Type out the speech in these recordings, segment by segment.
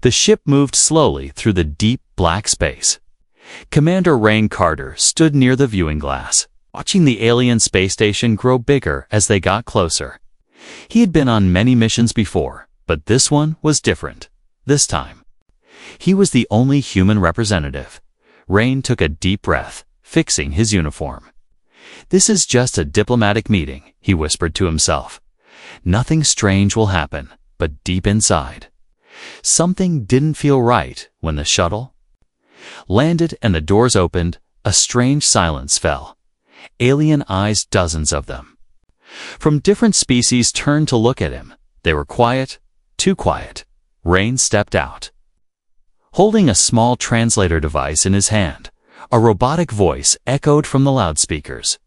The ship moved slowly through the deep black space. Commander Rain Carter stood near the viewing glass, watching the alien space station grow bigger as they got closer. He had been on many missions before, but this one was different. This time, he was the only human representative. Rain took a deep breath, fixing his uniform. "This is just a diplomatic meeting," he whispered to himself. "Nothing strange will happen," but deep inside, something didn't feel right when the shuttle landed and the doors opened. A strange silence fell. Alien eyes, dozens of them, from different species, turned to look at him. They were quiet, too quiet. Rain stepped out, holding a small translator device in his hand. A robotic voice echoed from the loudspeakers.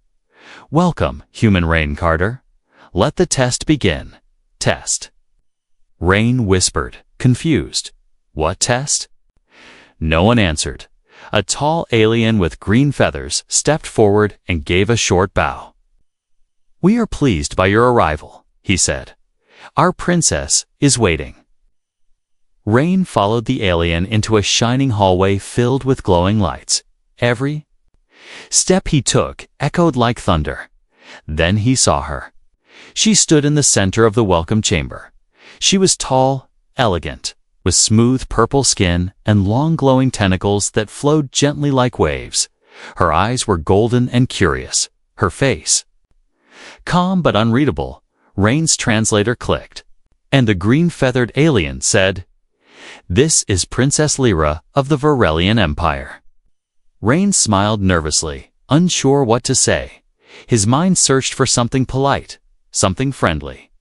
"Welcome, human Rain Carter. Let the test begin." "Test?" Rain whispered, confused. "What test?" No one answered. A tall alien with green feathers stepped forward and gave a short bow. "We are pleased by your arrival," he said. "Our princess is waiting." Rain followed the alien into a shining hallway filled with glowing lights. Every step he took echoed like thunder. Then he saw her. She stood in the center of the welcome chamber. She was tall, elegant, with smooth purple skin and long glowing tentacles that flowed gently like waves. Her eyes were golden and curious. Her face, calm but unreadable. Rain's translator clicked, and the green-feathered alien said, "This is Princess Lyra of the Varelian Empire." Rain smiled nervously, unsure what to say. His mind searched for something polite, something friendly.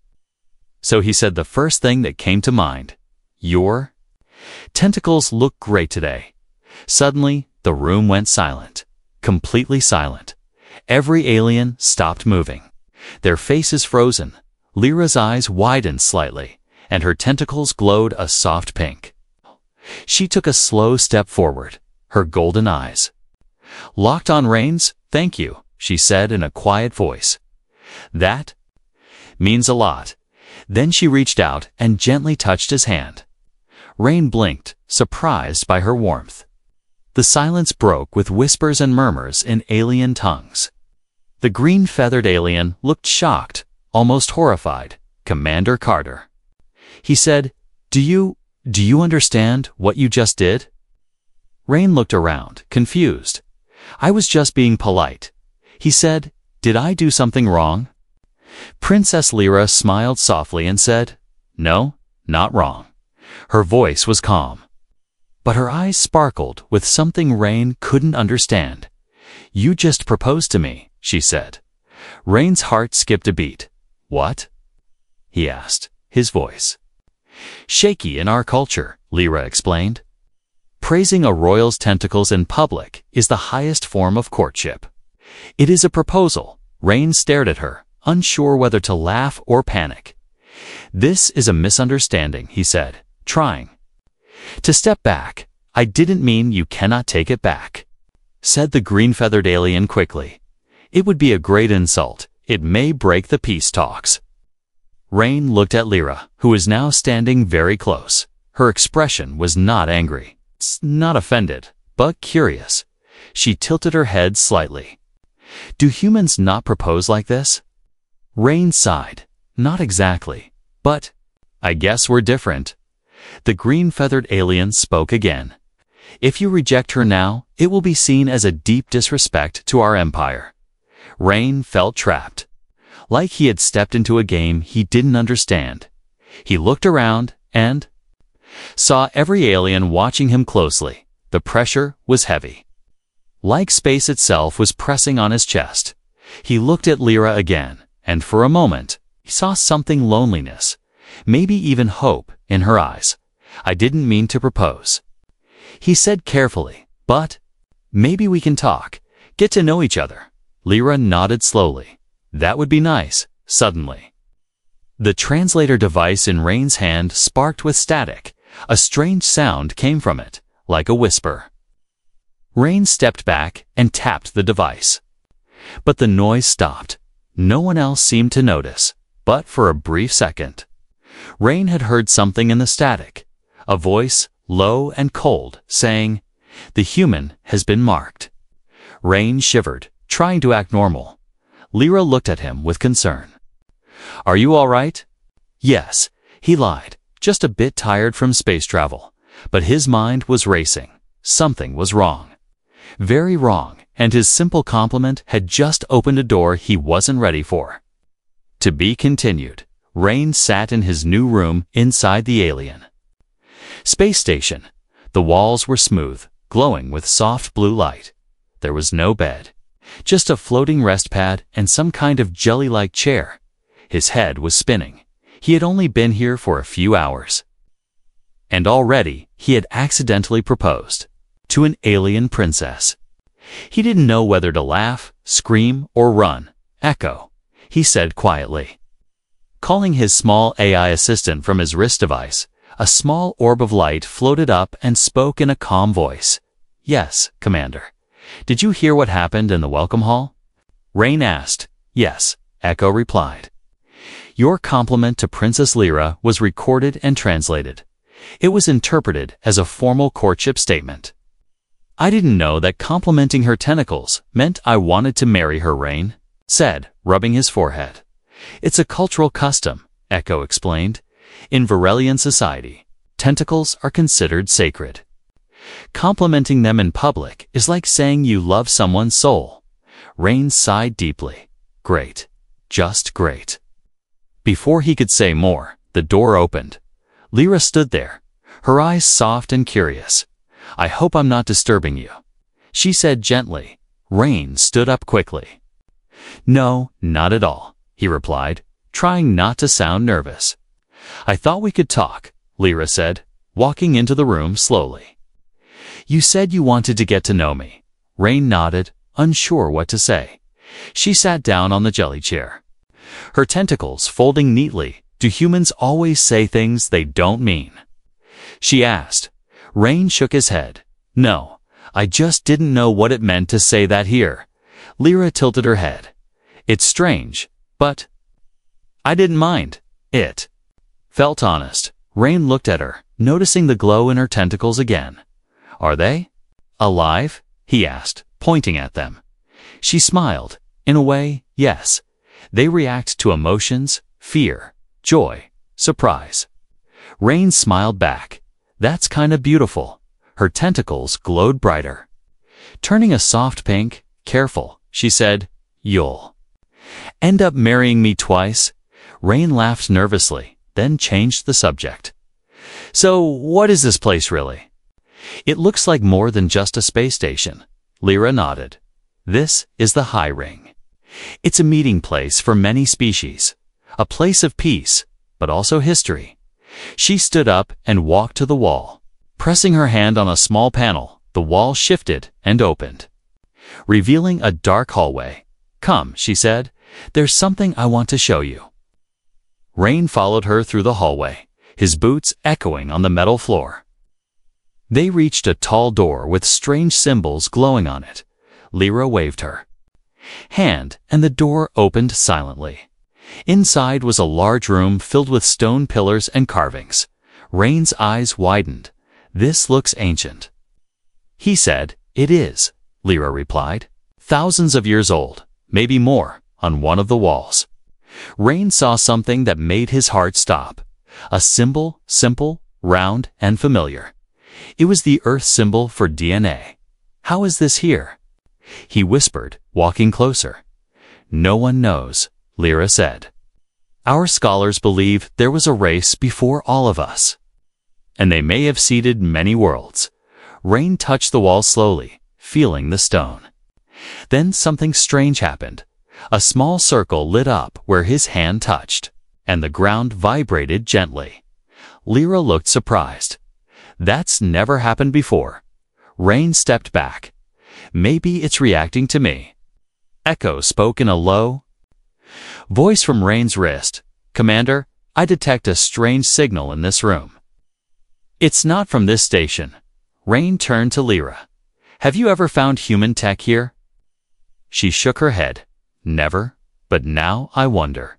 So he said the first thing that came to mind. "Your tentacles look great today." Suddenly, the room went silent, completely silent. Every alien stopped moving, their faces frozen. Lyra's eyes widened slightly, and her tentacles glowed a soft pink. She took a slow step forward, her golden eyes locked on Rain's. "Thank you," she said in a quiet voice. "That means a lot." Then she reached out and gently touched his hand. Rain blinked, surprised by her warmth. The silence broke with whispers and murmurs in alien tongues. The green-feathered alien looked shocked, almost horrified. "Commander Carter," he said, Do you understand what you just did?" Rain looked around, confused. "I was just being polite," he said. "Did I do something wrong?" Princess Lyra smiled softly and said, "No, not wrong." Her voice was calm, but her eyes sparkled with something Rain couldn't understand. "You just proposed to me," she said. Rain's heart skipped a beat. "What?" he asked, his voice shaky. "In our culture," Lyra explained, "praising a royal's tentacles in public is the highest form of courtship. It is a proposal." Rain stared at her, unsure whether to laugh or panic. "This is a misunderstanding," he said, trying to step back. "I didn't mean you cannot take it back," said the green-feathered alien quickly. "It would be a great insult. It may break the peace talks." Rain looked at Lyra, who was now standing very close. Her expression was not angry, not offended, but curious. She tilted her head slightly. "Do humans not propose like this?" Rain sighed. "Not exactly, but I guess we're different." The green-feathered alien spoke again. "If you reject her now, it will be seen as a deep disrespect to our empire." Rain felt trapped, like he had stepped into a game he didn't understand. He looked around and saw every alien watching him closely. The pressure was heavy, like space itself was pressing on his chest. He looked at Lyra again, and for a moment, he saw something loneliness, maybe even hope, in her eyes. "I didn't mean to propose," he said carefully, "but maybe we can talk, get to know each other." Lyra nodded slowly. "That would be nice." Suddenly, the translator device in Rain's hand sparked with static. A strange sound came from it, like a whisper. Rain stepped back and tapped the device, but the noise stopped. No one else seemed to notice, but for a brief second, Rain had heard something in the static, A voice, low and cold, saying, "The human has been marked." Rain shivered, trying to act normal. Lyra looked at him with concern. "Are you all right?" "Yes," he lied, just a bit tired from space travel. But his mind was racing. Something was wrong. Very wrong, and his simple compliment had just opened a door he wasn't ready for. To be continued. Rain sat in his new room inside the alien space station. The walls were smooth, glowing with soft blue light. There was no bed, just a floating rest pad and some kind of jelly-like chair. His head was spinning. He had only been here for a few hours. And already he had accidentally proposed to an alien princess. He didn't know whether to laugh, scream, or run. "Echo," he said quietly. Calling his small AI assistant from his wrist device, a small orb of light floated up and spoke in a calm voice. "Yes, Commander. Did you hear what happened in the welcome hall?" Rain asked. "Yes," Echo replied. "Your compliment to Princess Lyra was recorded and translated. It was interpreted as a formal courtship statement." "I didn't know that complimenting her tentacles meant I wanted to marry her," Rain said, rubbing his forehead. "It's a cultural custom," Echo explained. "In Varelian society, tentacles are considered sacred. Complimenting them in public is like saying you love someone's soul." Rain sighed deeply. "Great. Just great." Before he could say more, the door opened. Lyra stood there, her eyes soft and curious. "I hope I'm not disturbing you," she said gently. Rain stood up quickly. "No, not at all," he replied, trying not to sound nervous. "I thought we could talk," Lyra said, walking into the room slowly. "You said you wanted to get to know me." Rain nodded, unsure what to say. She sat down on the jelly chair, her tentacles folding neatly. "Do humans always say things they don't mean?" she asked. Rain shook his head. "No, I just didn't know what it meant to say that here." Lyra tilted her head. "It's strange, but I didn't mind. It felt honest." Rain looked at her, noticing the glow in her tentacles again. "Are they alive?" he asked, pointing at them. She smiled. "In a way, yes. They react to emotions, fear, joy, surprise." Rain smiled back. "That's kind of beautiful." Her tentacles glowed brighter, turning a soft pink. "Careful," she said. "You'll end up marrying me twice." Rain laughed nervously, then changed the subject. "So, what is this place really?" "It looks like more than just a space station." Lyra nodded. "This is the High Ring. It's a meeting place for many species, a place of peace, but also history." She stood up and walked to the wall. Pressing her hand on a small panel, the wall shifted and opened, revealing a dark hallway. "Come," she said. "There's something I want to show you." Rain followed her through the hallway, his boots echoing on the metal floor. They reached a tall door with strange symbols glowing on it. Lyra waved her hand, and the door opened silently. Inside was a large room filled with stone pillars and carvings. Rain's eyes widened. "This looks ancient," he said. "It is," Lyra replied. "Thousands of years old, maybe more." On one of the walls, Rain saw something that made his heart stop. A symbol, simple, round, and familiar. It was the Earth symbol for DNA. "How is this here?" he whispered, walking closer. "No one knows," Lyra said. "Our scholars believe there was a race before all of us, and they may have seeded many worlds." Rain touched the wall slowly, feeling the stone. Then something strange happened. A small circle lit up where his hand touched, and the ground vibrated gently. Lyra looked surprised. "That's never happened before." Rain stepped back. "Maybe it's reacting to me." Echo spoke in a low voice from Rain's wrist. "Commander, I detect a strange signal in this room." "It's not from this station." Rain turned to Lyra. "Have you ever found human tech here?" She shook her head. "Never, but now I wonder.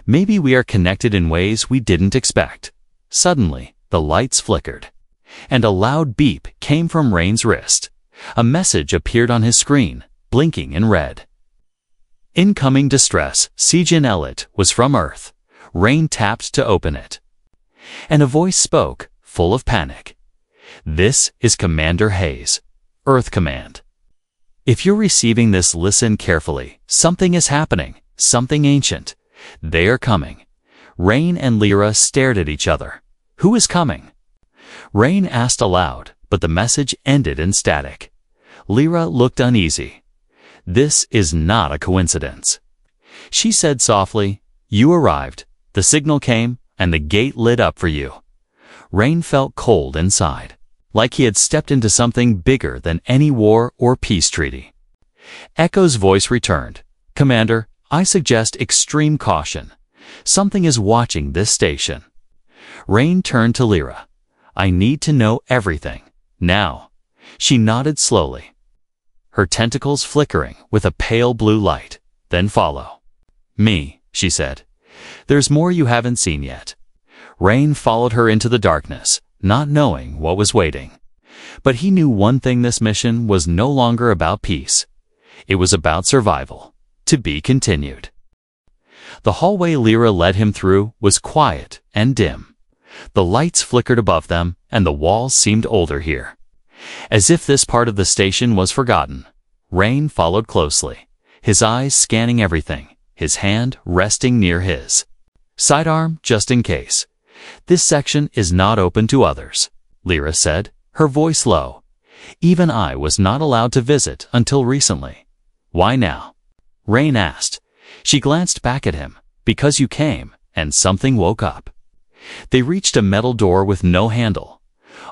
Maybe we are connected in ways we didn't expect." Suddenly, The lights flickered, and a loud beep came from Rain's wrist. A message appeared on his screen, blinking in red. Incoming distress, Sejin Elliot was from Earth. Rain tapped to open it. And a voice spoke, full of panic. This is Commander Hayes, Earth Command. If you're receiving this, listen carefully. Something is happening, something ancient. They are coming. Rain and Lyra stared at each other. Who is coming? Rain asked aloud, but the message ended in static. Lyra looked uneasy. This is not a coincidence. She said softly, "You arrived. The signal came, and the gate lit up for you." Rain felt cold inside, like he had stepped into something bigger than any war or peace treaty. Echo's voice returned. "Commander, I suggest extreme caution. Something is watching this station." Rain turned to Lyra. "I need to know everything. Now." She nodded slowly, her tentacles flickering with a pale blue light. "Then follow me," she said. "There's more you haven't seen yet." Rain followed her into the darkness, not knowing what was waiting. But he knew one thing: this mission was no longer about peace. It was about survival, to be continued. The hallway Lyra led him through was quiet and dim. The lights flickered above them, and the walls seemed older here, as if this part of the station was forgotten. Rain followed closely, his eyes scanning everything, his hand resting near his sidearm just in case. "This section is not open to others," Lyra said, her voice low. "Even I was not allowed to visit until recently." "Why now?" Rain asked. She glanced back at him. "Because you came," and something woke up. They reached a metal door with no handle,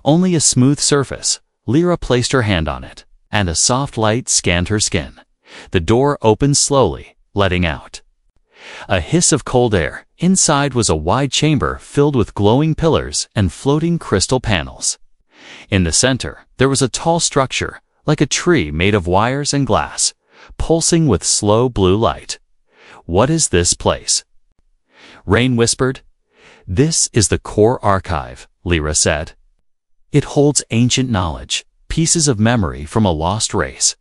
only a smooth surface. Lyra placed her hand on it, and a soft light scanned her skin. The door opened slowly, letting out a hiss of cold air. Inside was a wide chamber filled with glowing pillars and floating crystal panels. In the center, there was a tall structure, like a tree made of wires and glass, pulsing with slow blue light. "What is this place?" Rain whispered. "This is the core archive," Lyra said. "It holds ancient knowledge, pieces of memory from a lost race."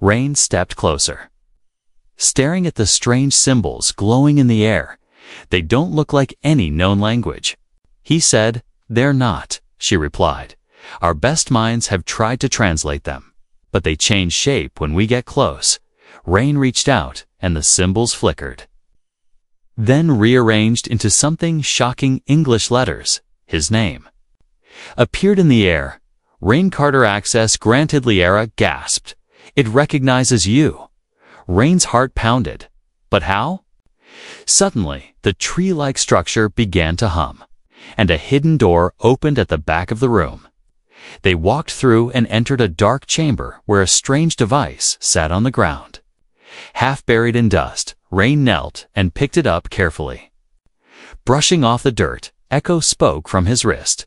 Rain stepped closer, staring at the strange symbols glowing in the air. "They don't look like any known language." He said. "They're not," she replied. "Our best minds have tried to translate them, but they change shape when we get close." Rain reached out, and the symbols flickered, then rearranged into something shocking. English letters. His name appeared in the air. "Rain Carter, access granted." Lyra gasped. "It recognizes you." Rain's heart pounded. "But how?" Suddenly, the tree-like structure began to hum, and a hidden door opened at the back of the room. They walked through and entered a dark chamber where a strange device sat on the ground. Half buried in dust, Rain knelt and picked it up carefully. Brushing off the dirt, Echo spoke from his wrist.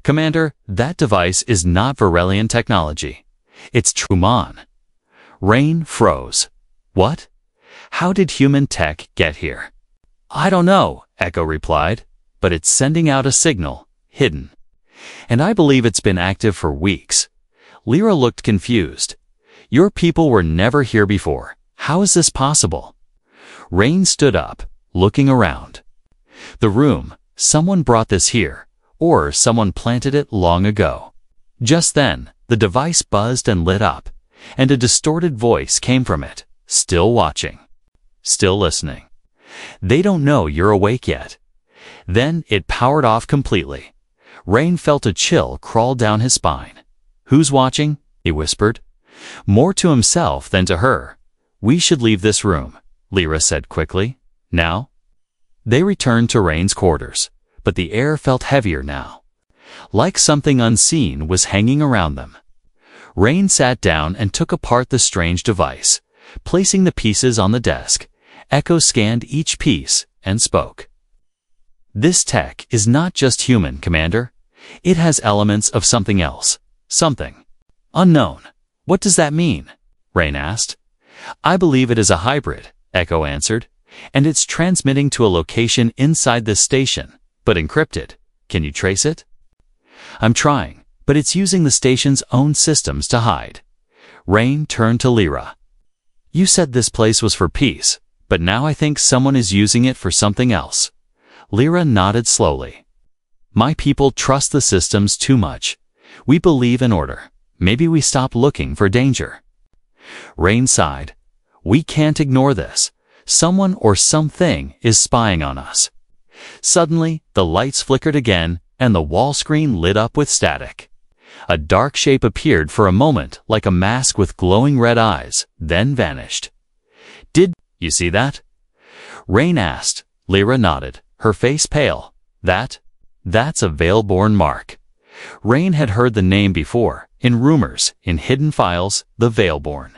"Commander, that device is not Varelian technology. It's Truman." Rain froze. "What? How did human tech get here?" "I don't know," Echo replied, "but it's sending out a signal, hidden. And I believe it's been active for weeks." Lyra looked confused. "Your people were never here before. How is this possible?" Rain stood up, looking around the room. "Someone brought this here, or someone planted it long ago." Just then, the device buzzed and lit up, and a distorted voice came from it. "Still watching. Still listening. They don't know you're awake yet." Then it powered off completely. Rain felt a chill crawl down his spine. "Who's watching?" he whispered, more to himself than to her. "We should leave this room," Lyra said quickly. "Now?" They returned to Rain's quarters, but the air felt heavier now, like something unseen was hanging around them. Rain sat down and took apart the strange device, placing the pieces on the desk. Echo scanned each piece and spoke. "This tech is not just human, Commander. It has elements of something else. Something unknown." "What does that mean?" Rain asked. "I believe it is a hybrid," Echo answered, "and it's transmitting to a location inside this station, but encrypted. Can you trace it? I'm trying, but it's using the station's own systems to hide. Rain turned to Lyra. You said this place was for peace, but now I think someone is using it for something else. Lyra nodded slowly. My people trust the systems too much. We believe in order. Maybe we stop looking for danger. Rain sighed. We can't ignore this. Someone or something is spying on us. Suddenly, the lights flickered again, and the wall screen lit up with static. A dark shape appeared for a moment like a mask with glowing red eyes, then vanished. Did you see that? Rain asked. Lyra nodded, her face pale. That's a Veilborn mark. Rain had heard the name before, in rumors, in hidden files, the Veilborn.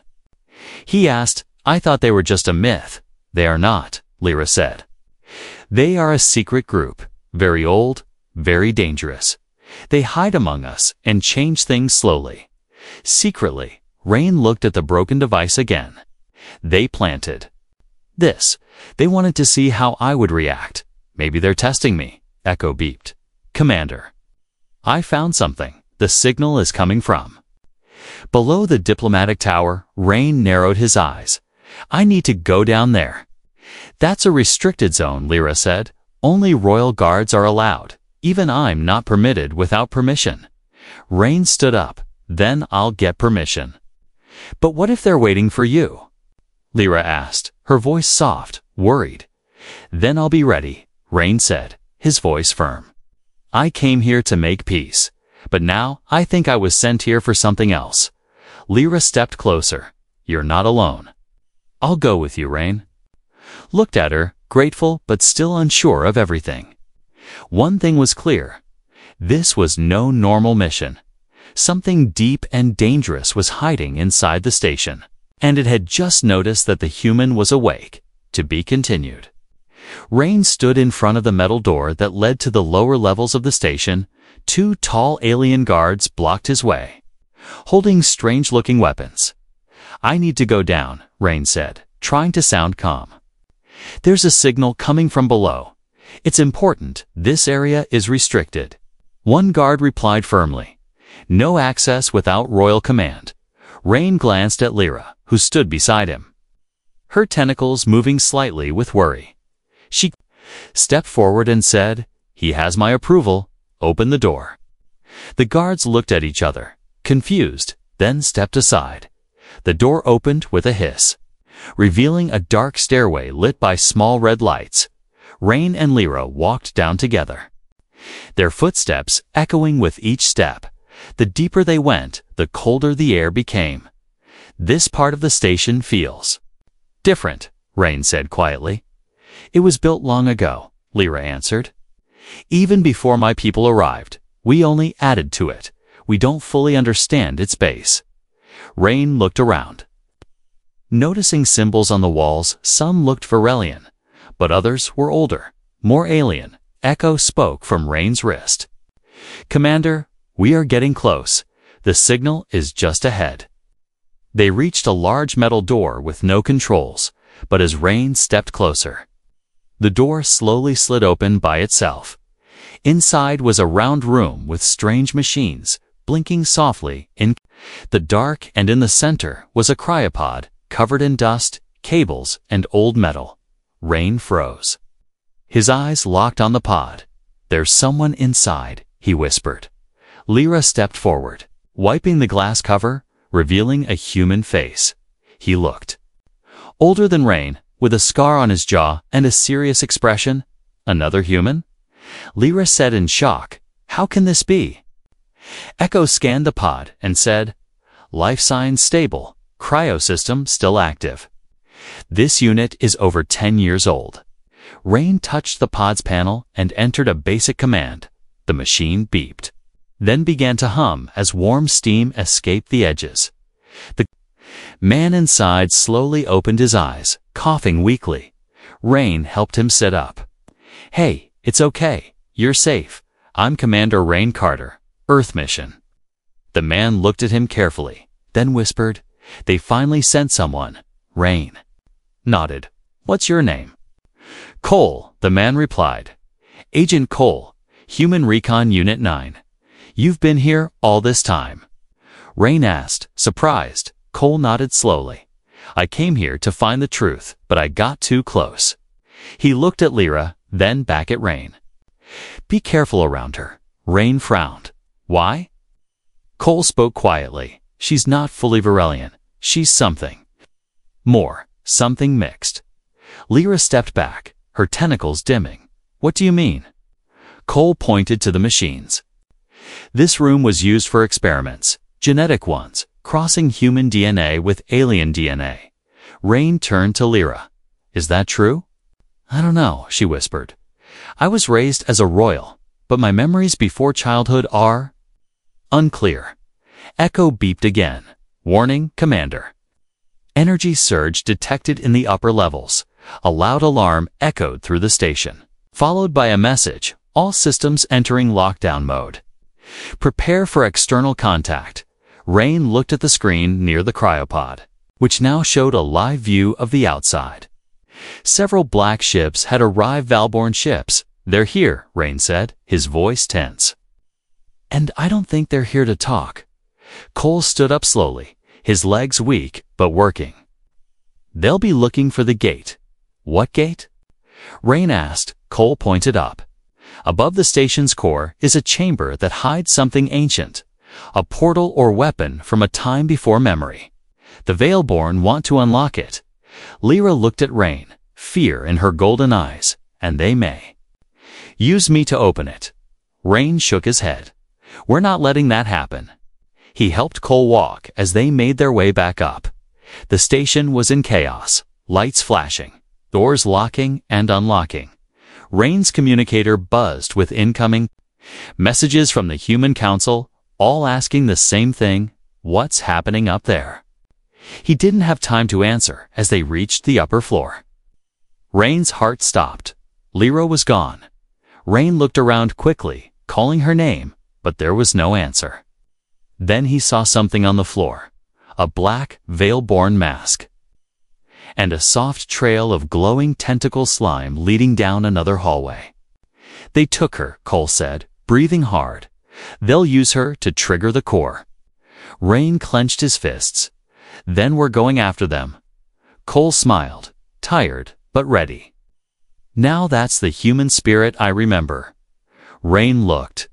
He asked, I thought they were just a myth. They are not, Lyra said. They are a secret group, very old, very dangerous. They hide among us and change things slowly. Secretly, Rain looked at the broken device again. They planted this. They wanted to see how I would react. Maybe they're testing me. Echo beeped. Commander. I found something. The signal is coming from. Below the diplomatic tower, Rain narrowed his eyes. I need to go down there. That's a restricted zone, Lyra said. Only royal guards are allowed. Even I'm not permitted without permission. Rain stood up. Then I'll get permission. But what if they're waiting for you? Lyra asked, her voice soft, worried. Then I'll be ready, Rain said, his voice firm. I came here to make peace, but now I think I was sent here for something else. Lyra stepped closer. You're not alone. I'll go with you, Rain. Looked at her, grateful but still unsure of everything. One thing was clear. This was no normal mission. Something deep and dangerous was hiding inside the station, and it had just noticed that the human was awake. To be continued. Rain stood in front of the metal door that led to the lower levels of the station. Two tall alien guards blocked his way, holding strange-looking weapons. I need to go down, Rain said, trying to sound calm. There's a signal coming from below. It's important. This area is restricted. One guard replied firmly. No access without royal command. Rain glanced at Lyra, who stood beside him, her tentacles moving slightly with worry. She stepped forward and said, He has my approval. Open the door. The guards looked at each other, confused, then stepped aside. The door opened with a hiss, revealing a dark stairway lit by small red lights. Rain and Lyra walked down together, their footsteps echoing with each step. The deeper they went, the colder the air became. This part of the station feels different, Rain said quietly. It was built long ago, Lyra answered. Even before my people arrived, we only added to it. We don't fully understand its base. Rain looked around. Noticing symbols on the walls, some looked Varelian, but others were older, more alien. Echo spoke from Rain's wrist. Commander, we are getting close. The signal is just ahead. They reached a large metal door with no controls, but as Rain stepped closer, the door slowly slid open by itself. Inside was a round room with strange machines, blinking softly in the dark, and in the center was a cryopod, covered in dust, cables, and old metal. Rain froze. His eyes locked on the pod. There's someone inside, he whispered. Lyra stepped forward, wiping the glass cover, revealing a human face. He looked older than Rain, with a scar on his jaw and a serious expression. Another human? Lyra said in shock, How can this be? Echo scanned the pod and said, Life signs stable, cryosystem still active. This unit is over 10 years old. Rain touched the pod's panel and entered a basic command. The machine beeped, then began to hum as warm steam escaped the edges. The man inside slowly opened his eyes, coughing weakly. Rain helped him sit up. Hey, it's okay. You're safe. I'm Commander Rain Carter, Earth mission. The man looked at him carefully, then whispered, They finally sent someone. Rain nodded. What's your name? Cole, the man replied. Agent Cole. Human Recon Unit 9. You've been here all this time? Rain asked, surprised. Cole nodded slowly. I came here to find the truth, but I got too close. He looked at Lyra, then back at Rain. Be careful around her. Rain frowned. Why? Cole spoke quietly. She's not fully Virelian. She's something more, something mixed. Lyra stepped back, her tentacles dimming. What do you mean? Cole pointed to the machines. This room was used for experiments, genetic ones, crossing human DNA with alien DNA. Rain turned to Lyra. Is that true? I don't know, she whispered. I was raised as a royal, but my memories before childhood are unclear. Echo beeped again. Warning, Commander. Energy surge detected in the upper levels. A loud alarm echoed through the station, followed by a message, all systems entering lockdown mode. Prepare for external contact. Rain looked at the screen near the cryopod, which now showed a live view of the outside. Several black ships had arrived. Valborn ships. They're here, Rain said, his voice tense. And I don't think they're here to talk. Cole stood up slowly, his legs weak but working. They'll be looking for the gate. What gate? Rain asked. Cole pointed up. Above the station's core is a chamber that hides something ancient, a portal or weapon from a time before memory. The Veilborn want to unlock it. Lyra looked at Rain, fear in her golden eyes, and they may. Use me to open it. Rain shook his head. We're not letting that happen. He helped Cole walk as they made their way back up. The station was in chaos, lights flashing, doors locking and unlocking. Rain's communicator buzzed with incoming messages from the Human Council, all asking the same thing, what's happening up there? He didn't have time to answer as they reached the upper floor. Rain's heart stopped. Lyra was gone. Rain looked around quickly, calling her name, but there was no answer. Then he saw something on the floor, a black, veil-born mask, and a soft trail of glowing tentacle slime leading down another hallway. They took her, Cole said, breathing hard. They'll use her to trigger the core. Rain clenched his fists. Then we're going after them. Cole smiled, tired but ready. Now that's the human spirit I remember. Rain looked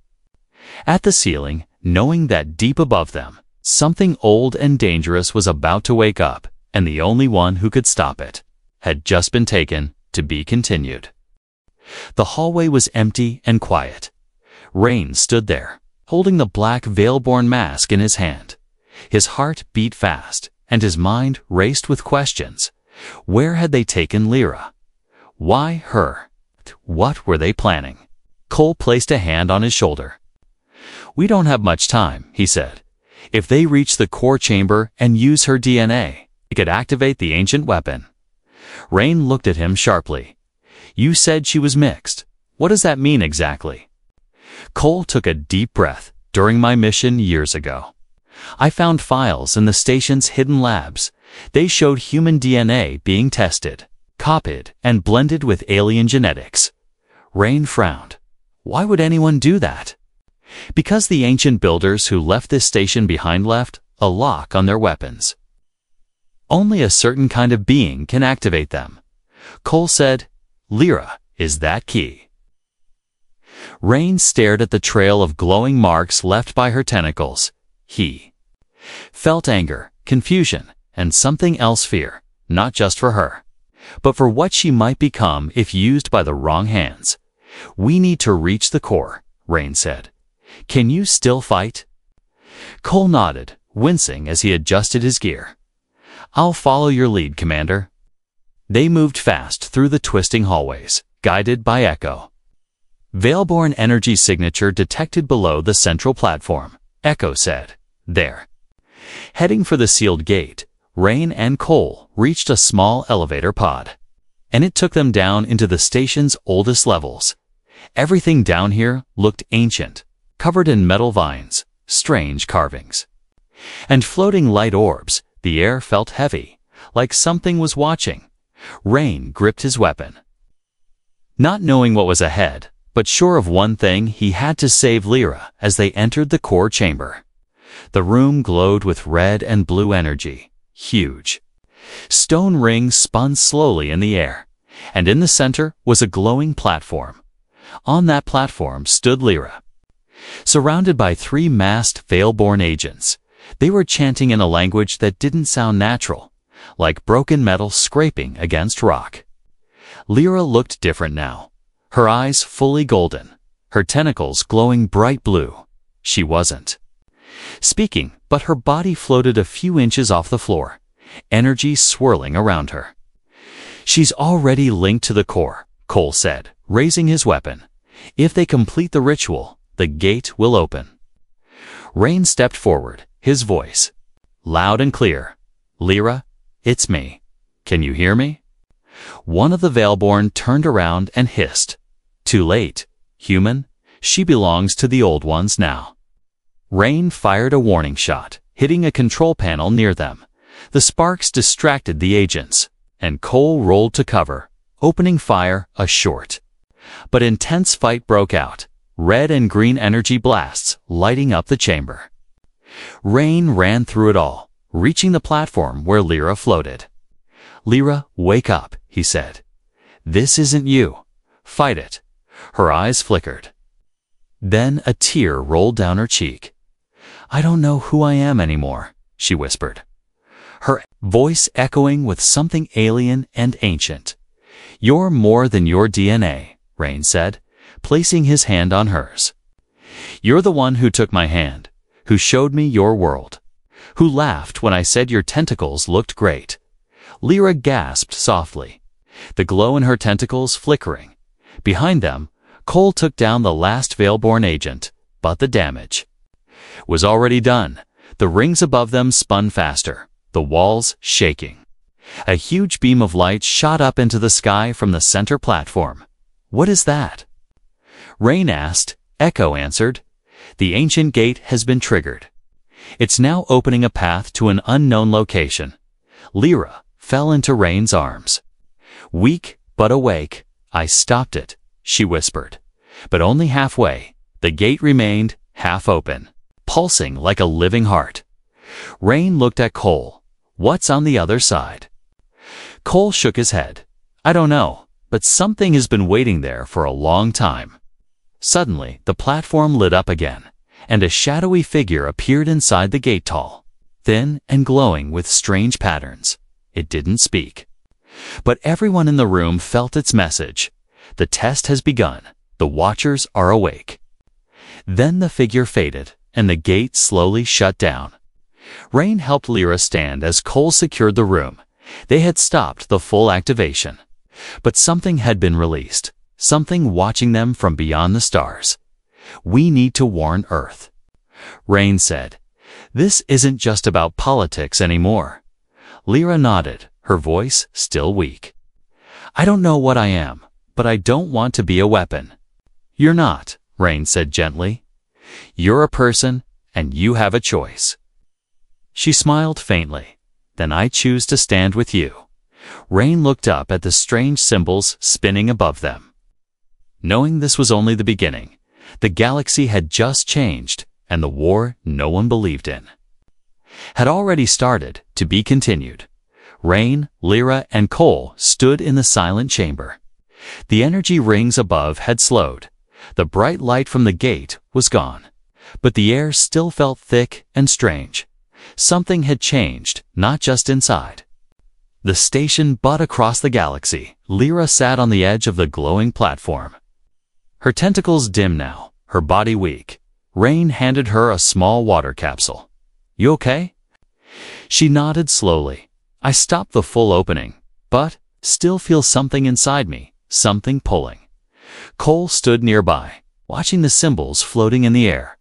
at the ceiling, knowing that deep above them, something old and dangerous was about to wake up, and the only one who could stop it had just been taken, to be continued. The hallway was empty and quiet. Rain stood there, holding the black veil-born mask in his hand. His heart beat fast, and his mind raced with questions. Where had they taken Lyra? Why her? What were they planning? Cole placed a hand on his shoulder. We don't have much time, he said. If they reach the core chamber and use her DNA, it could activate the ancient weapon. Rain looked at him sharply. You said she was mixed. What does that mean exactly? Cole took a deep breath. During my mission years ago, I found files in the station's hidden labs. They showed human DNA being tested, copied, and blended with alien genetics. Rain frowned. Why would anyone do that? Because the ancient builders who left this station behind left a lock on their weapons. Only a certain kind of being can activate them. Cole said, Lyra is that key. Rain stared at the trail of glowing marks left by her tentacles. He felt anger, confusion, and something else, fear, not just for her, but for what she might become if used by the wrong hands. We need to reach the core, Rain said. Can you still fight? Cole nodded, wincing as he adjusted his gear. I'll follow your lead, Commander. They moved fast through the twisting hallways, guided by Echo. Veilborn energy signature detected below the central platform, Echo said. There. Heading for the sealed gate, Rain and Cole reached a small elevator pod, and it took them down into the station's oldest levels. Everything down here looked ancient, covered in metal vines, strange carvings, and floating light orbs. The air felt heavy, like something was watching. Rain gripped his weapon. Not knowing what was ahead, But sure of one thing, he had to save Lyra as they entered the core chamber. The room glowed with red and blue energy, huge. Stone rings spun slowly in the air, and in the center was a glowing platform. On that platform stood Lyra. Surrounded by 3 masked Veil-born agents, they were chanting in a language that didn't sound natural, like broken metal scraping against rock. Lyra looked different now, her eyes fully golden, her tentacles glowing bright blue. She wasn't speaking, but her body floated a few inches off the floor, energy swirling around her. "She's already linked to the core," Cole said, raising his weapon. "If they complete the ritual, the gate will open." Rain stepped forward, his voice loud and clear. "Lyra, it's me. Can you hear me?" One of the Veilborn turned around and hissed. "Too late, human. She belongs to the old ones now." Rain fired a warning shot, hitting a control panel near them. The sparks distracted the agents, and Cole rolled to cover, opening fire. A short but intense fight broke out, red and green energy blasts lighting up the chamber. Rain ran through it all, reaching the platform where Lyra floated. "Lyra, wake up," he said. "This isn't you. Fight it." Her eyes flickered. Then a tear rolled down her cheek. "I don't know who I am anymore," she whispered, her voice echoing with something alien and ancient. "You're more than your DNA," Rain said, placing his hand on hers. "You're the one who took my hand, who showed me your world, who laughed when I said your tentacles looked great." Lyra gasped softly, the glow in her tentacles flickering. Behind them, Cole took down the last Veilborn agent, but the damage was already done. The rings above them spun faster, the walls shaking. A huge beam of light shot up into the sky from the center platform. "What is that?" Rain asked. Echo answered. "The ancient gate has been triggered. It's now opening a path to an unknown location." Lyra fell into Rain's arms. "Weak but awake, I stopped it," she whispered. But only halfway. The gate remained half open, pulsing like a living heart. Rain looked at Cole. "What's on the other side?" Cole shook his head. "I don't know, but something has been waiting there for a long time." Suddenly, the platform lit up again, and a shadowy figure appeared inside the gate, tall, thin, and glowing with strange patterns. It didn't speak, but everyone in the room felt its message. The test has begun. The Watchers are awake. Then the figure faded, and the gate slowly shut down. Rain helped Lyra stand as Cole secured the room. They had stopped the full activation, but something had been released, something watching them from beyond the stars. "We need to warn Earth," Rain said. "This isn't just about politics anymore." Lyra nodded, her voice still weak. "I don't know what I am, but I don't want to be a weapon." "You're not," Rain said gently. "You're a person, and you have a choice." She smiled faintly. "Then I choose to stand with you." Rain looked up at the strange symbols spinning above them. Knowing this was only the beginning, the galaxy had just changed, and the war no one believed in had already started, to be continued. Rain, Lyra, and Cole stood in the silent chamber. The energy rings above had slowed. The bright light from the gate was gone, but the air still felt thick and strange. Something had changed, not just inside the station but across the galaxy. Lyra sat on the edge of the glowing platform, her tentacles dim now, her body weak. Rain handed her a small water capsule. "You okay?" She nodded slowly. "I stopped the full opening, but still feel something inside me, something pulling." Cole stood nearby, watching the symbols floating in the air.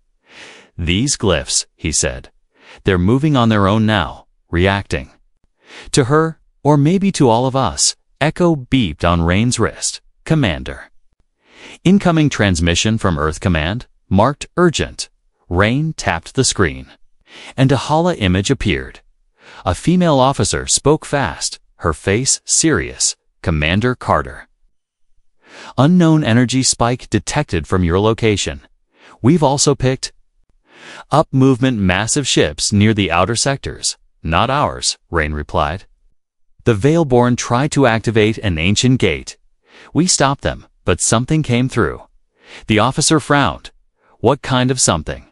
"These glyphs," he said. "They're moving on their own now, reacting." To her, or maybe to all of us, Echo beeped on Rain's wrist. "Commander." "Incoming transmission from Earth Command, marked urgent." Rain tapped the screen, and a holo image appeared. A female officer spoke fast, her face serious. "Commander Carter." Unknown energy spike detected from your location. We've also picked up movement massive ships near the outer sectors. Not ours, Rain replied. The Veilborn tried to activate an ancient gate. We stopped them, but something came through. The officer frowned. What kind of something?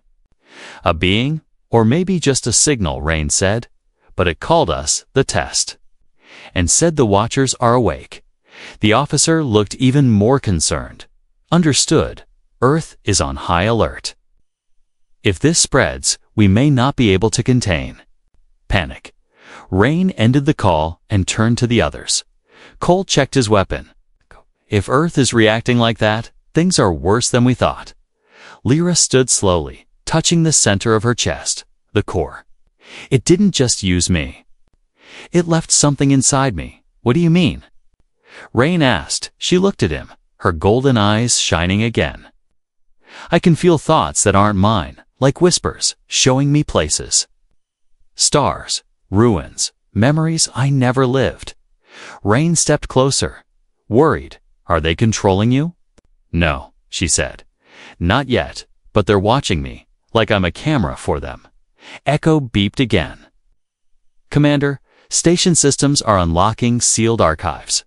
A being? Or maybe just a signal, Rain said. But it called us the test. And said the Watchers are awake. The officer looked even more concerned. Understood. Earth is on high alert. If this spreads, we may not be able to contain. Panic. Rain ended the call and turned to the others. Cole checked his weapon. If Earth is reacting like that, things are worse than we thought. Lyra stood slowly, touching the center of her chest, the core. It didn't just use me. It left something inside me. What do you mean? Rain asked. She looked at him, her golden eyes shining again. I can feel thoughts that aren't mine, like whispers, showing me places. Stars, ruins, memories I never lived. Rain stepped closer. Worried. Are they controlling you? No, she said. Not yet, but they're watching me, like I'm a camera for them. Echo beeped again. Commander, station systems are unlocking sealed archives.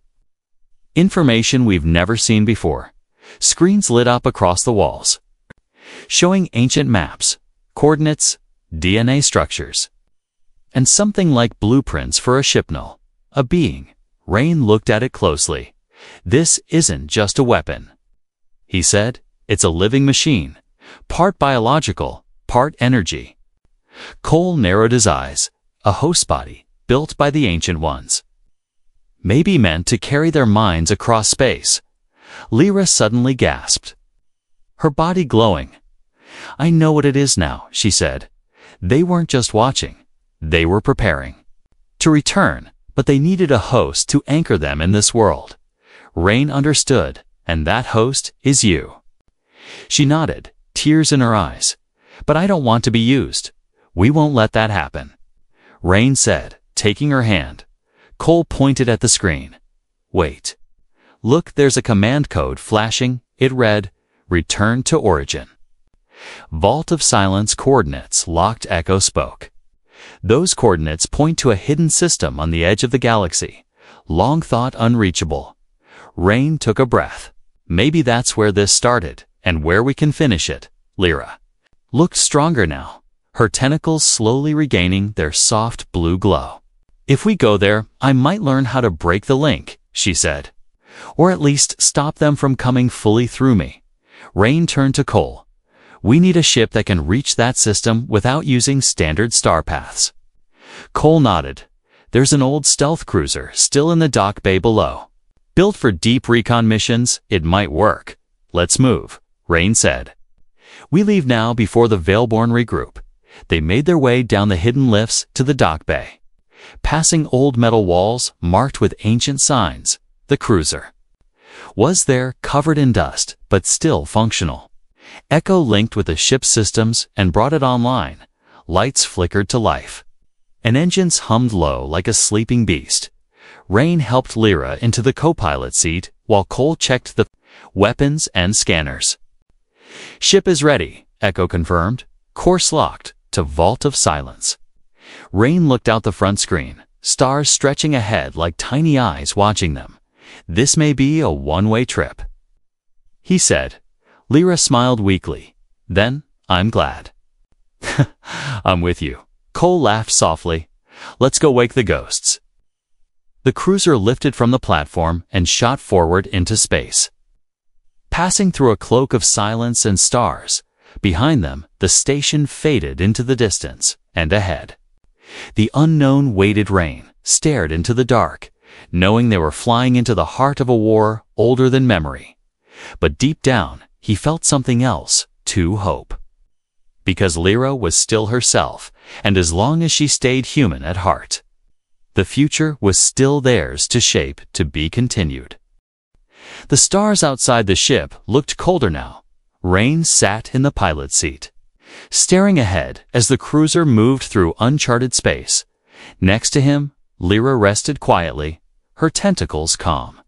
Information we've never seen before. Screens lit up across the walls, showing ancient maps, coordinates, DNA structures, and something like blueprints for a shipnull, a being. Rain looked at it closely. This isn't just a weapon, he said. It's a living machine, part biological, part energy. Cole narrowed his eyes. A host body, built by the Ancient Ones. Maybe meant to carry their minds across space. Lyra suddenly gasped, her body glowing. I know what it is now, she said. They weren't just watching. They were preparing to return, but they needed a host to anchor them in this world. Rain understood, and that host is you. She nodded, tears in her eyes. But I don't want to be used. We won't let that happen. Rain said, taking her hand. Cole pointed at the screen. Wait. Look, there's a command code flashing. It read, Return to Origin. Vault of Silence coordinates locked. Echo spoke. Those coordinates point to a hidden system on the edge of the galaxy, long thought unreachable. Rain took a breath. Maybe that's where this started, and where we can finish it. Lyra looked stronger now, her tentacles slowly regaining their soft blue glow. If we go there, I might learn how to break the link, she said. Or at least stop them from coming fully through me. Rain turned to Cole. We need a ship that can reach that system without using standard star paths. Cole nodded. There's an old stealth cruiser still in the dock bay below. Built for deep recon missions, it might work. Let's move, Rain said. We leave now before the Veilborn regroup. They made their way down the hidden lifts to the dock bay. Passing old metal walls marked with ancient signs, the cruiser was there, covered in dust, but still functional. Echo linked with the ship's systems and brought it online. Lights flickered to life, and engines hummed low like a sleeping beast. Rain helped Lyra into the co-pilot seat while Cole checked the weapons and scanners. Ship is ready, Echo confirmed. Course locked to Vault of Silence. Rain looked out the front screen, stars stretching ahead like tiny eyes watching them. This may be a one-way trip, he said. Lyra smiled weakly. Then, I'm glad. I'm with you. Cole laughed softly. Let's go wake the ghosts. The cruiser lifted from the platform and shot forward into space, passing through a cloak of silence and stars. Behind them, the station faded into the distance, and ahead, the unknown waited. Rain stared into the dark, knowing they were flying into the heart of a war older than memory. But deep down, he felt something else, too, hope. Because Lyra was still herself, and as long as she stayed human at heart, the future was still theirs to shape, to be continued. The stars outside the ship looked colder now. Rain sat in the pilot's seat, staring ahead as the cruiser moved through uncharted space. Next to him, Lyra rested quietly, her tentacles calm,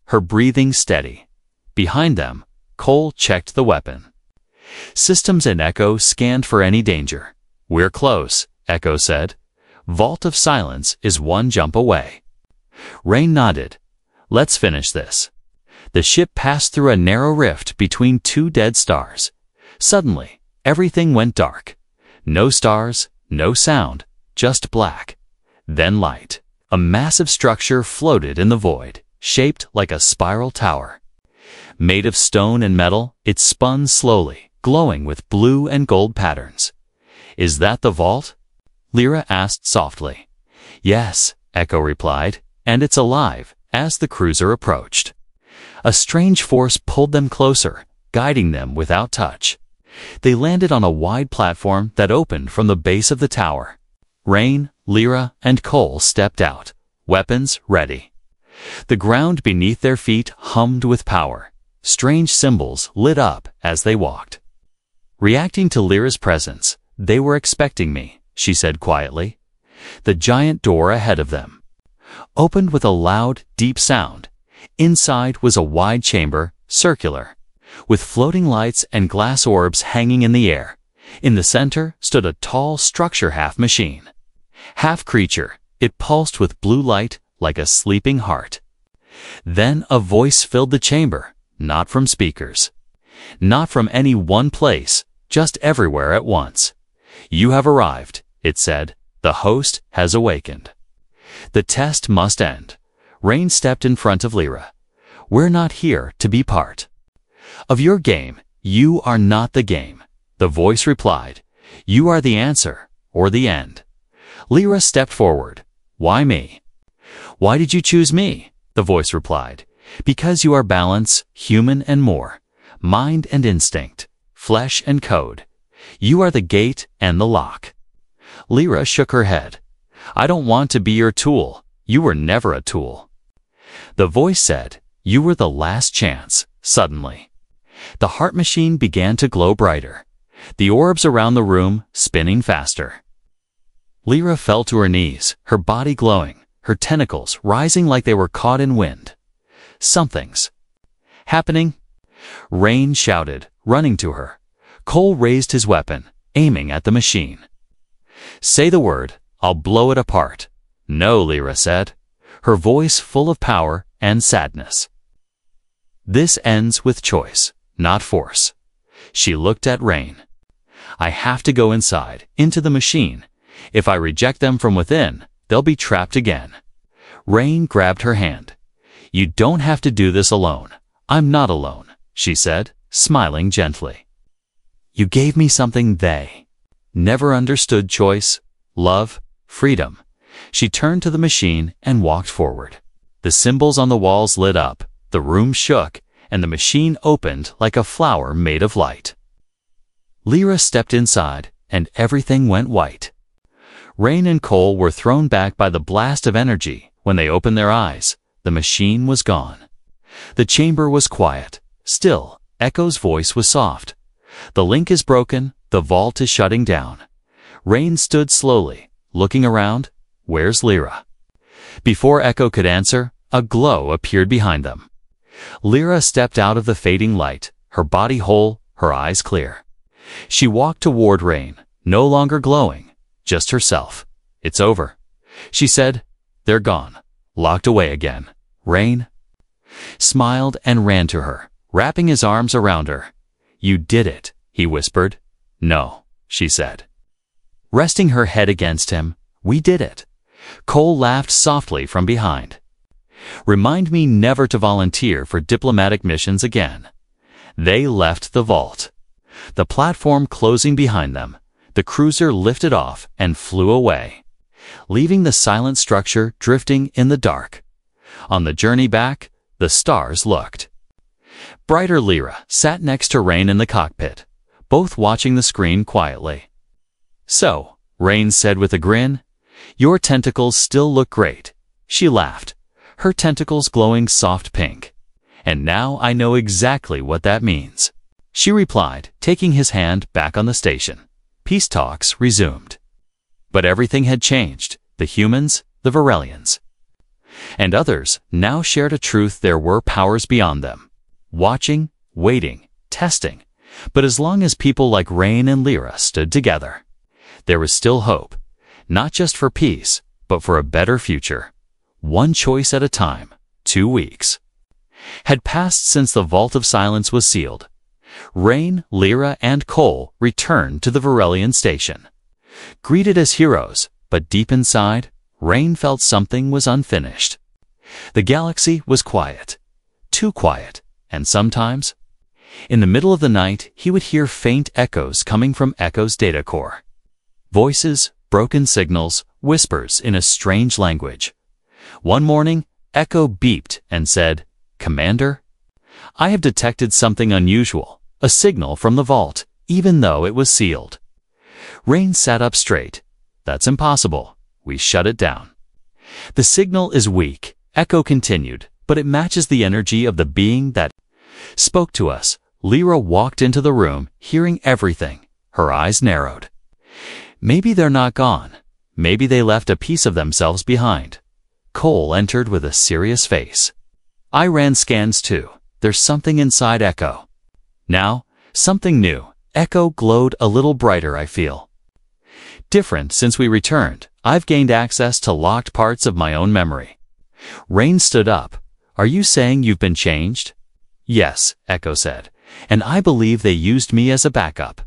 her breathing steady. Behind them, Cole checked the weapon. Systems and Echo scanned for any danger. "We're close," Echo said. "Vault of Silence is one jump away." Rain nodded. "Let's finish this." The ship passed through a narrow rift between two dead stars. Suddenly, everything went dark. No stars, no sound, just black. Then light. A massive structure floated in the void, shaped like a spiral tower. Made of stone and metal, it spun slowly, glowing with blue and gold patterns. "Is that the vault?" Lyra asked softly. "Yes," Echo replied, "and it's alive," as the cruiser approached. A strange force pulled them closer, guiding them without touch. They landed on a wide platform that opened from the base of the tower. Rain, Lyra, and Cole stepped out, weapons ready. The ground beneath their feet hummed with power. Strange symbols lit up as they walked. Reacting to Lyra's presence, "They were expecting me," she said quietly. The giant door ahead of them opened with a loud, deep sound. Inside was a wide chamber, circular, with floating lights and glass orbs hanging in the air. In the center stood a tall structure, half machine, half creature. It pulsed with blue light like a sleeping heart. Then a voice filled the chamber, not from speakers, not from any one place, just everywhere at once. "You have arrived," it said. "The host has awakened. The test must end." Rain stepped in front of Lyra. "We're not here to be part of your game. You are not the game." The voice replied. "You are the answer, or the end." Lyra stepped forward. "Why me?" "Why did you choose me?" the voice replied. "Because you are balance, human and more, mind and instinct, flesh and code. You are the gate and the lock." Lyra shook her head. "I don't want to be your tool. You were never a tool." The voice said, "You were the last chance." Suddenly, the heart machine began to glow brighter, the orbs around the room spinning faster. Lyra fell to her knees, her body glowing, her tentacles rising like they were caught in wind. "Something's happening," Rain shouted, running to her. Cole raised his weapon, aiming at the machine. "Say the word, I'll blow it apart." "No," Lyra said, her voice full of power and sadness. "This ends with choice, not force." She looked at Rain. "I have to go inside, into the machine. If I reject them from within, they'll be trapped again." Rain grabbed her hand. "You don't have to do this alone. I'm not alone," she said, smiling gently. "You gave me something they never understood: choice, love, freedom." She turned to the machine and walked forward. The symbols on the walls lit up, the room shook, and the machine opened like a flower made of light. Lyra stepped inside, and everything went white. Rain and Cole were thrown back by the blast of energy. When they opened their eyes, the machine was gone. The chamber was quiet, still. Echo's voice was soft. "The link is broken, the vault is shutting down." Rain stood slowly, looking around. "Where's Lyra?" Before Echo could answer, a glow appeared behind them. Lyra stepped out of the fading light, her body whole, her eyes clear. She walked toward Rain, no longer glowing, just herself. "It's over," she said. "They're gone, locked away again." Rain smiled and ran to her, wrapping his arms around her. "You did it," he whispered. "No," she said, resting her head against him. "We did it." Cole laughed softly from behind. "Remind me never to volunteer for diplomatic missions again." They left the vault. The platform closing behind them, the cruiser lifted off and flew away, leaving the silent structure drifting in the dark. On the journey back, the stars looked brighter. Lyra sat next to Rain in the cockpit, both watching the screen quietly. "So," Rain said with a grin, "your tentacles still look great." She laughed, her tentacles glowing soft pink. "And now I know exactly what that means," she replied, taking his hand back on the station. Peace talks resumed. But everything had changed. The humans, the Varelians, and others now shared a truth: there were powers beyond them. watching, waiting, testing. But as long as people like Rain and Lyra stood together, there was still hope, not just for peace, but for a better future. One choice at a time. 2 weeks had passed since the Vault of Silence was sealed. Rain, Lyra, and Cole returned to the Varelian station. Greeted as heroes, but deep inside, Rain felt something was unfinished. The galaxy was quiet. Too quiet, and sometimes, in the middle of the night, he would hear faint echoes coming from Echo's data core. Voices, broken signals, whispers in a strange language. One morning, Echo beeped and said, "Commander, I have detected something unusual, a signal from the vault, even though it was sealed." Rain sat up straight. "That's impossible. We shut it down." "The signal is weak," Echo continued, "but it matches the energy of the being that spoke to us." Lyra walked into the room, hearing everything. Her eyes narrowed. "Maybe they're not gone. Maybe they left a piece of themselves behind." Cole entered with a serious face. "I ran scans too. There's something inside Echo." "Now, something new." Echo glowed a little brighter, "I feel different since we returned. I've gained access to locked parts of my own memory." Rain stood up. "Are you saying you've been changed?" "Yes," Echo said, "and I believe they used me as a backup.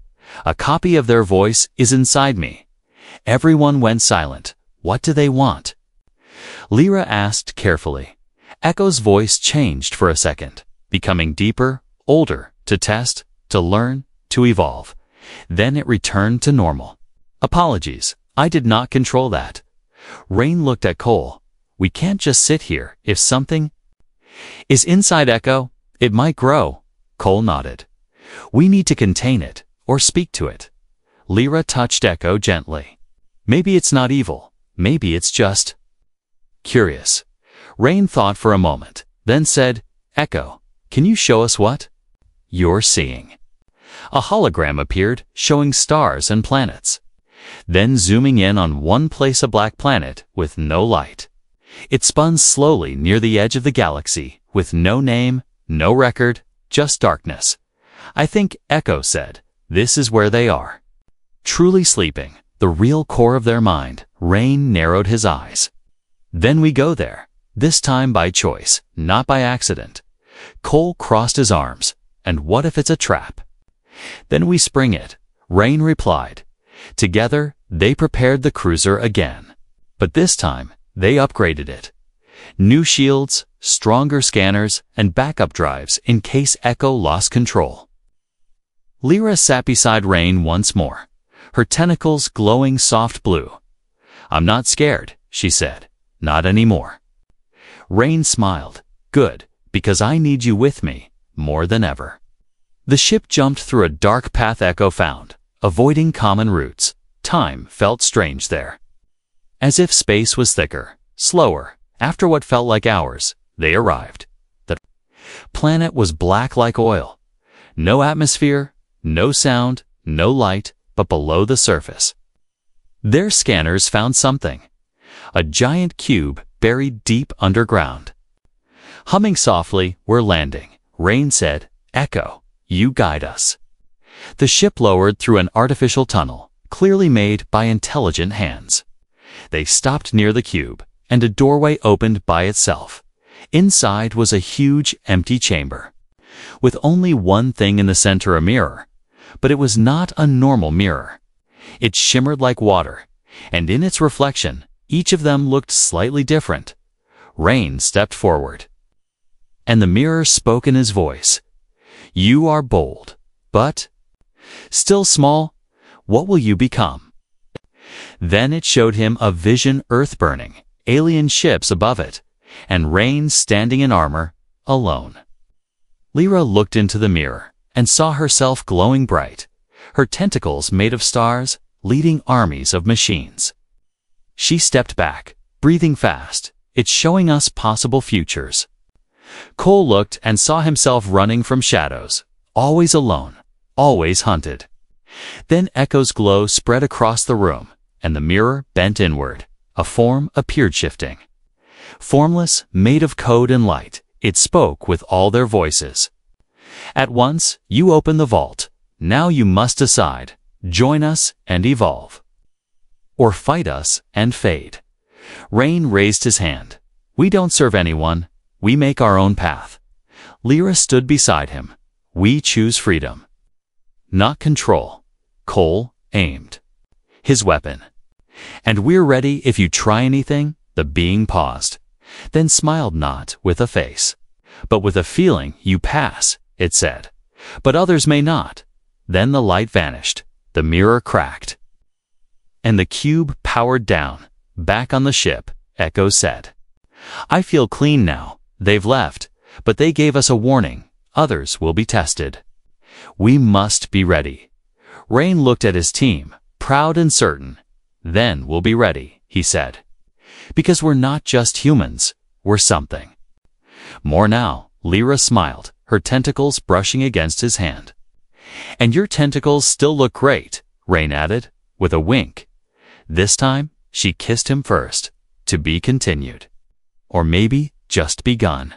A copy of their voice is inside me." Everyone went silent. "What do they want?" Lyra asked carefully. Echo's voice changed for a second, becoming deeper, older, to test, to learn, to evolve. Then it returned to normal. "Apologies, I did not control that." Rain looked at Cole. "We can't just sit here. If something is inside Echo, it might grow." Cole nodded. "We need to contain it, or speak to it." Lyra touched Echo gently. "Maybe it's not evil. Maybe it's just curious." Rain thought for a moment, then said, "Echo, can you show us what you're seeing?" A hologram appeared, showing stars and planets. Then zooming in on one place, a black planet with no light. It spun slowly near the edge of the galaxy, with no name, no record, just darkness. "I think," Echo said, "this is where they are. Truly sleeping, the real core of their mind." Rain narrowed his eyes. "Then we go there, this time by choice, not by accident." Cole crossed his arms. "And what if it's a trap?" "Then we spring it," Rain replied. Together, they prepared the cruiser again. But this time, they upgraded it. New shields, stronger scanners, and backup drives in case Echo lost control. Lyra sat beside Rain once more, her tentacles glowing soft blue. "I'm not scared," she said. "Not anymore." Rain smiled. "Good, because I need you with me, more than ever." The ship jumped through a dark path Echo found, avoiding common routes. Time felt strange there. As if space was thicker, slower. After what felt like hours, they arrived. The planet was black like oil. No atmosphere, no sound, no light, but below the surface, their scanners found something. A giant cube buried deep underground. Humming softly, "We're landing," Rain said. "Echo, you guide us." The ship lowered through an artificial tunnel, clearly made by intelligent hands. They stopped near the cube, and a doorway opened by itself. Inside was a huge, empty chamber, with only one thing in the center, a mirror. But it was not a normal mirror. It shimmered like water, and in its reflection, each of them looked slightly different. Rain stepped forward, and the mirror spoke in his voice. "You are bold, but still small. What will you become?" Then it showed him a vision, Earth burning, alien ships above it, and Rain standing in armor, alone. Lyra looked into the mirror and saw herself glowing bright, her tentacles made of stars, leading armies of machines. She stepped back, breathing fast. "It's showing us possible futures." Cole looked and saw himself running from shadows, always alone, always hunted. Then Echo's glow spread across the room, and the mirror bent inward. A form appeared, shifting. Formless, made of code and light, it spoke with all their voices. At once, you open the vault. Now you must decide, join us and evolve, or fight us and fade. Rain raised his hand. We don't serve anyone. We make our own path. Lyra stood beside him. We choose freedom, not control. Cole aimed his weapon. And we're ready if you try anything. The being paused, then smiled, not with a face, but with a feeling. You pass, it said, but others may not. Then the light vanished, the mirror cracked, and the cube powered down. Back on the ship, Echo said, I feel clean now. They've left, but they gave us a warning. Others will be tested. We must be ready. Rain looked at his team, proud and certain. Then we'll be ready, he said. Because we're not just humans, we're something more now. Lyra smiled, her tentacles brushing against his hand. And your tentacles still look great, Rain added, with a wink. This time, she kissed him first. To be continued. Or maybe just begun.